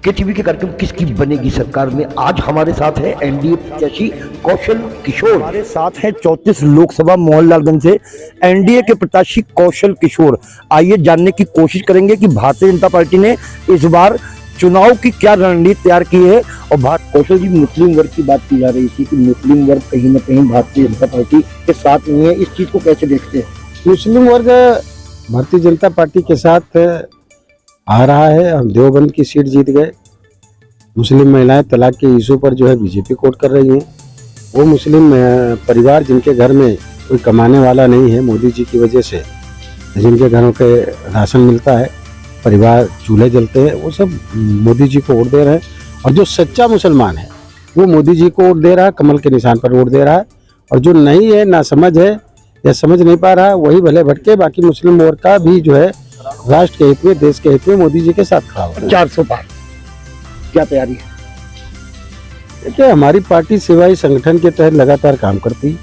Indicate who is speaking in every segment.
Speaker 1: KTV के कार्यक्रम किसकी बनेगी सरकार में आज हमारे साथ है एनडीए प्रत्याशी कौशल किशोर। हमारे साथ है 34 लोकसभा मोहनलालगंज से एनडीए के प्रत्याशी कौशल किशोर। आइए जानने की कोशिश करेंगे कि भारतीय जनता पार्टी ने इस बार चुनाव की क्या रणनीति तैयार की है। और कौशल जी, मुस्लिम वर्ग की बात की जा रही थी कि मुस्लिम वर्ग कहीं ना कहीं भारतीय जनता पार्टी के साथ नहीं है, इस चीज को कैसे देखते हैं?
Speaker 2: मुस्लिम वर्ग भारतीय जनता पार्टी के साथ आ रहा है। हम देवबंद की सीट जीत गए। मुस्लिम महिलाएं तलाक के इशू पर जो है बीजेपी कोट कर रही हैं। वो मुस्लिम परिवार जिनके घर में कोई कमाने वाला नहीं है, मोदी जी की वजह से जिनके घरों के राशन मिलता है, परिवार चूल्हे जलते हैं, वो सब मोदी जी को वोट दे रहे हैं। और जो सच्चा मुसलमान है वो मोदी जी को वोट दे रहा है, कमल के निशान पर वोट दे रहा है। और जो नहीं है, ना समझ है या समझ नहीं पा रहा है, वही भले भटके। बाकी मुस्लिम वर्ग का भी जो है राष्ट्र के हित में, देश के हित में मोदी जी के साथ खड़ा हो।
Speaker 1: 400 पार क्या तैयारी है?
Speaker 2: देखिए, हमारी पार्टी सेवाई संगठन के तहत लगातार काम करती।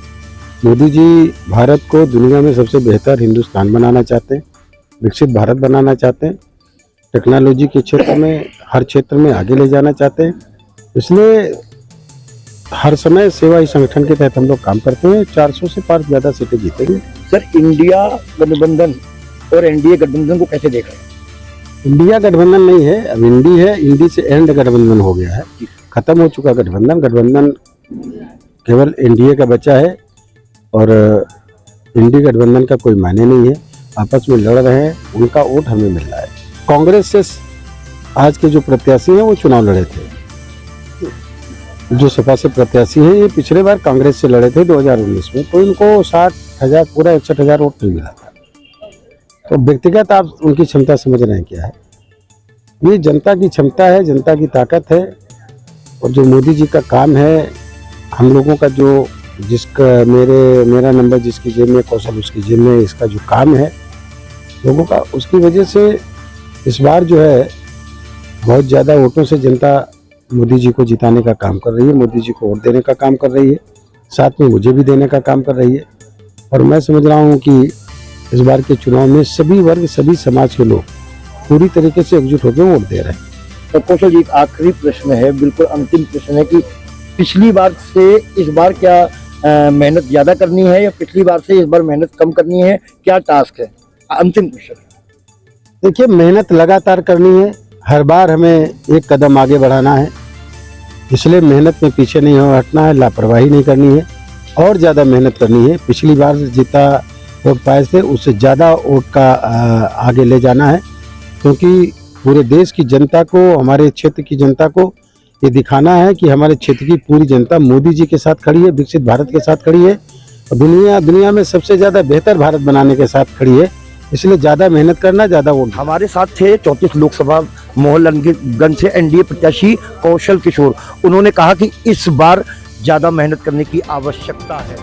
Speaker 2: मोदी जी भारत को दुनिया में सबसे बेहतर हिंदुस्तान बनाना चाहते हैं, विकसित भारत बनाना चाहते हैं, टेक्नोलॉजी के क्षेत्र में हर क्षेत्र में आगे ले जाना चाहते हैं। इसलिए हर समय सेवाई संगठन के तहत हम लोग काम करते हैं। 400 से पार ज़्यादा सीटें जीतेंगे।
Speaker 1: सर, इंडिया गठबंधन और एनडीए गठबंधन को कैसे देख रहे हैं?
Speaker 2: इंडिया गठबंधन नहीं है, अब इंडी है। इंडी से एंड गठबंधन हो गया है, खत्म हो चुका गठबंधन। गठबंधन केवल एनडीए का बचा है और इंडी गठबंधन का कोई मायने नहीं है। आपस में लड़ रहे हैं, उनका वोट हमें मिल रहा है। कांग्रेस से आज के जो प्रत्याशी हैं वो चुनाव लड़े थे। जो सपा से प्रत्याशी हैं ये पिछले बार कांग्रेस से लड़े थे 2019 में, तो इनको 60,000 पूरा 61,000 वोट नहीं मिला था। तो व्यक्तिगत आप उनकी क्षमता समझ रहे हैं क्या है? ये जनता की क्षमता है, जनता की ताकत है। और जो मोदी जी का काम है, हम लोगों का जो जिसका मेरा नंबर जिसकी जेब में, कौशल उसकी जेब में, इसका जो काम है लोगों का, उसकी वजह से इस बार जो है बहुत ज़्यादा वोटों से जनता मोदी जी को जिताने का काम कर रही है, मोदी जी को वोट देने का काम कर रही है, साथ में मुझे भी देने का काम कर रही है। और मैं समझ रहा हूँ कि इस बार के चुनाव में सभी वर्ग, सभी समाज के लोग पूरी तरीके से एकजुट होकर वोट दे रहे हैं।
Speaker 1: तो कौशल जी, एक आखिरी प्रश्न है, बिल्कुल अंतिम प्रश्न है कि पिछली बार से इस बार क्या मेहनत ज़्यादा करनी है या पिछली बार से इस बार मेहनत कम करनी है? क्या टास्क है? अंतिम क्वेश्चन।
Speaker 2: देखिए, मेहनत लगातार करनी है, हर बार हमें एक कदम आगे बढ़ाना है। इसलिए मेहनत में पीछे नहीं हटना है, लापरवाही नहीं करनी है, और ज़्यादा मेहनत करनी है। पिछली बार जितना वोट पाए थे उससे ज़्यादा वोट का आगे ले जाना है, क्योंकि पूरे देश की जनता को, हमारे क्षेत्र की जनता को ये दिखाना है कि हमारे क्षेत्र की पूरी जनता मोदी जी के साथ खड़ी है, विकसित भारत के साथ खड़ी है, और दुनिया में सबसे ज़्यादा बेहतर भारत बनाने के साथ खड़ी है। इसलिए ज़्यादा मेहनत करना, ज़्यादा वोट।
Speaker 1: हमारे साथ थे 34 लोकसभा मोहनलालगंज से एनडीए प्रत्याशी कौशल किशोर। उन्होंने कहा कि इस बार ज़्यादा मेहनत करने की आवश्यकता है।